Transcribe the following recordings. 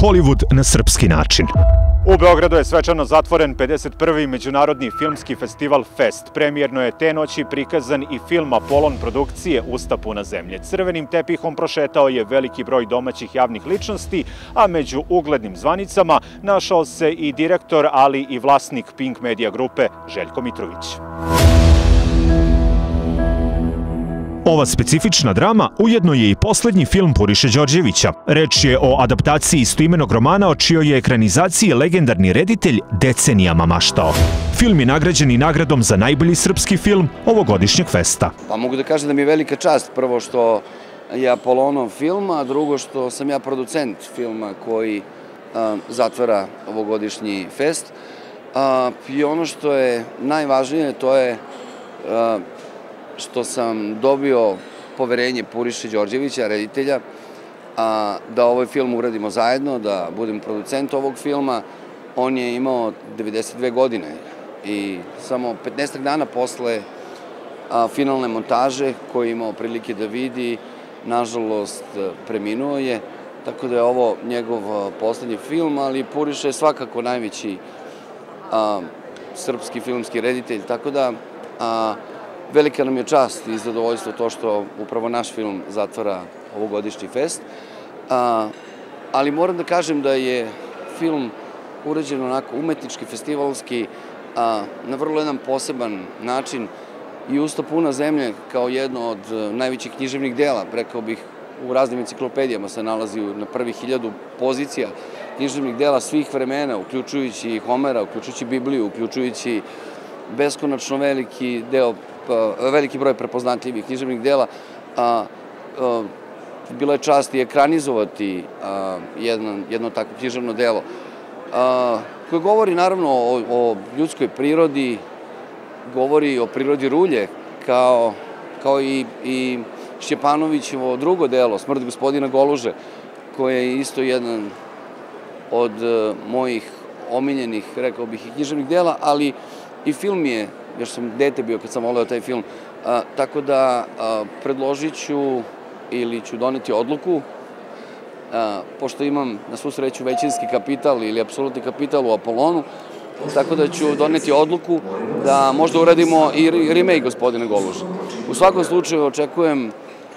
Hollywood na srpski način. U Beogradu je svečano zatvoren 51. Međunarodni filmski festival Fest. Premijerno je te noći prikazan i film Apolon produkcije Usta puna zemlje. Crvenim tepihom prošetao je veliki broj domaćih javnih ličnosti, a među uglednim zvanicama našao se i direktor, ali i vlasnik Pink Media grupe Željko Mitrović. Ova specifična drama ujedno je i poslednji film Puriše Đorđevića. Reč je o adaptaciji istoimenog romana o čijoj je ekranizaciji legendarni reditelj decenijama maštao. Film je nagrađen i nagradom za najbolji srpski film ovogodišnjeg festa. Pa mogu da kažem da mi je velika čast, prvo što je Apolonov film, a drugo što sam ja producent filma koji zatvara ovogodišnji fest. I ono što je najvažnije, to je što sam dobio poverenje Puriše Đorđevića, reditelja, da ovaj film uradimo zajedno, da budem producent ovog filma. On je imao 92 godine i samo 15 dana posle finalne montaže koju je imao prilike da vidi, nažalost preminuo je, tako da je ovo njegov poslednji film, ali Puriša je svakako najveći srpski filmski reditelj, tako da velika nam je čast i zadovoljstvo to što upravo naš film zatvara ovogodišnji fest. Ali moram da kažem da je film urađen onako umetnički, festivalski, na vrlo jedan poseban način i Usta puna zemlje kao jedno od najvećih književnih dela, rekao bih u raznim enciklopedijama se nalazi na prvih 1000 pozicija književnih dela svih vremena, uključujući Homera, uključujući Bibliju, uključujući beskonačno veliki broj prepoznatljivih književnih dela. Bilo je čast i ekranizovati jedno takvo književno delo koje govori naravno o ljudskoj prirodi, govori o prirodi rulje, kao i Šćepanovićevo drugo delo, Smrt gospodina Goluže, koje je isto jedan od mojih omiljenih, rekao bih, i književnih dela, ali i film je, još sam dete bio kad sam voleo taj film, tako da predložit ću ili ću doneti odluku, pošto imam na svu sreću većinski kapital ili apsolutni kapital u Apolonu, tako da ću doneti odluku da možda uradimo i remake gospodina Goluže. U svakom slučaju očekujem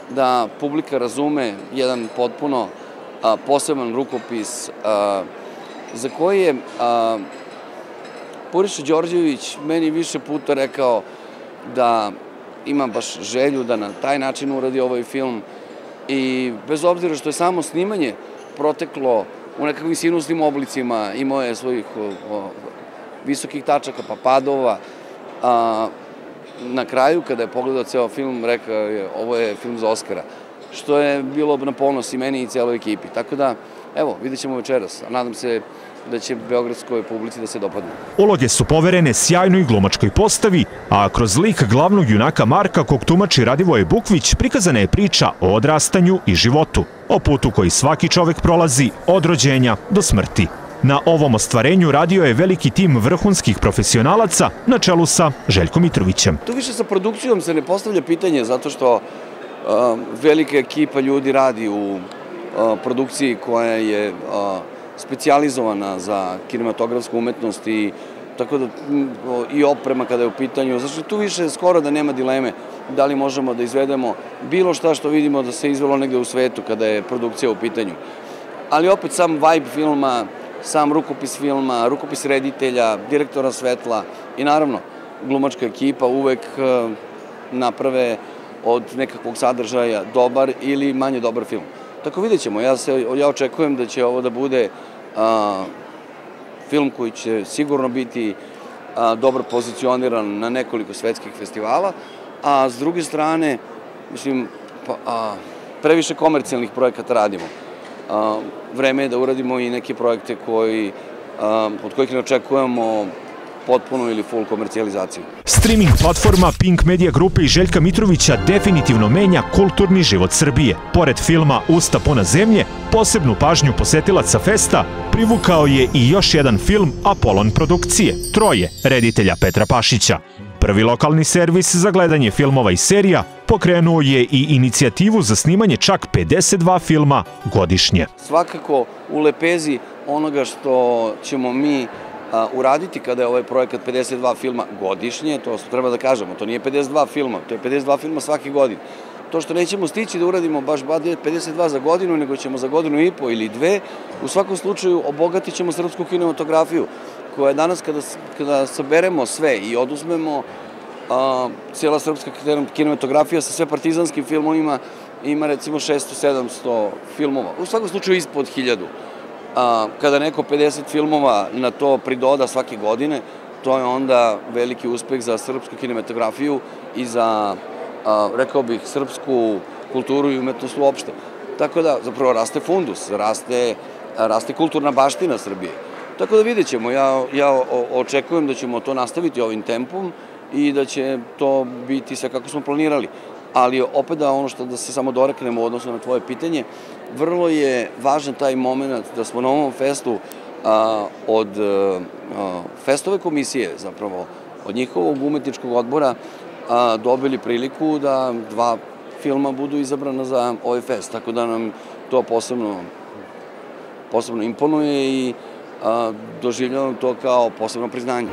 da publika razume jedan potpuno poseban rukopis za koji je Puriša Đorđević meni više puta rekao da ima baš želju da na taj način uradi ovaj film i bez obzira što je samo snimanje proteklo u nekakvim sinusnim oblicima, imao je svojih visokih tačaka pa padova, na kraju kada je pogledao ceo film rekao je ovo je film za Oskara, što je bilo na ponos i meni i celoj ekipi. Tako da, evo, vidjet ćemo večeras, a nadam se da će beogradskoj publici da se dopadne. Uloge su poverene sjajnoj glumačkoj postavi, a kroz lik glavnog junaka Marka, kog tumači Radivoje Bukvić, prikazana je priča o odrastanju i životu, o putu koji svaki čovek prolazi od rođenja do smrti. Na ovom ostvarenju radio je veliki tim vrhunskih profesionalaca na čelu sa Željkom Mitrovićem. Tu više sa produkcijom se ne postavlja pitanje, zato što velika ekipa ljudi radi u produkciji koja je specijalizovana za kinematografsku umetnost i tako da i oprema kada je u pitanju. Znači tu više skoro da nema dileme da li možemo da izvedemo bilo šta što vidimo da se izvelo negde u svetu kada je produkcija u pitanju. Ali opet sam vibe filma, sam rukopis filma, rukopis reditelja, direktora svetla i naravno glumačka ekipa uvek naprave od nekakvog sadržaja dobar ili manje dobar film. Tako vidjet ćemo, ja očekujem da će ovo da bude film koji će sigurno biti dobro pozicioniran na nekoliko svetskih festivala, a s druge strane, mislim, previše komercijalnih projekata radimo. Vreme je da uradimo i neke projekte od kojih ne očekujemo potpunu ili full komercijalizaciju. Streaming platforma Pink Media grupe i Željka Mitrovića definitivno menja kulturni život Srbije. Pored filma Usta puna zemlje, posebnu pažnju posetilaca festa privukao je i još jedan film Apolon produkcije, Troje, reditelja Petra Pašića. Prvi lokalni servis za gledanje filmova i serija pokrenuo je i inicijativu za snimanje čak 52 filma godišnje. Svakako u lepezi onoga što ćemo mi uraditi kada je ovaj projekat 52 filma godišnje, to treba da kažemo, to nije 52 filma, to je 52 filma svake godine. To što nećemo stići da uradimo baš 52 za godinu, nego ćemo za godinu i po ili dve, u svakom slučaju obogatit ćemo srpsku kinematografiju, koja je danas kada saberemo sve i oduzmemo cijela srpska kinematografija sa sve partizanskim filmovima, ima recimo 600-700 filmova, u svakom slučaju ispod 1000. Kada neko 50 filmova na to pridoda svake godine, to je onda veliki uspeh za srpsku kinematografiju i za, rekao bih, srpsku kulturu i umetnost uopšte. Tako da, zapravo, raste fundus, raste kulturna baština Srbije. Tako da vidjet ćemo, ja očekujem da ćemo to nastaviti ovim tempom i da će to biti sve kako smo planirali. Ali opet da se samo doreknemo u odnosu na tvoje pitanje, vrlo je važan taj moment da smo na ovom festu od festove komisije, zapravo od njihovog umetničkog odbora, dobili priliku da 2 filma budu izabrana za ovaj fest, tako da nam to posebno imponuje i doživljavam to kao posebno priznanje.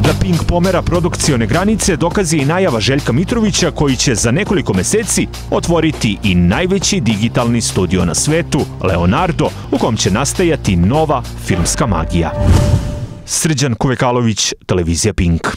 Da Pink pomera produkcione granice dokaz je i najava Željka Mitrovića, koji će za nekoliko meseci otvoriti i najveći digitalni studio na svetu, Leonardo, u kom će nastajati nova filmska magija. Srđan Kuvekalović, televizija Pink.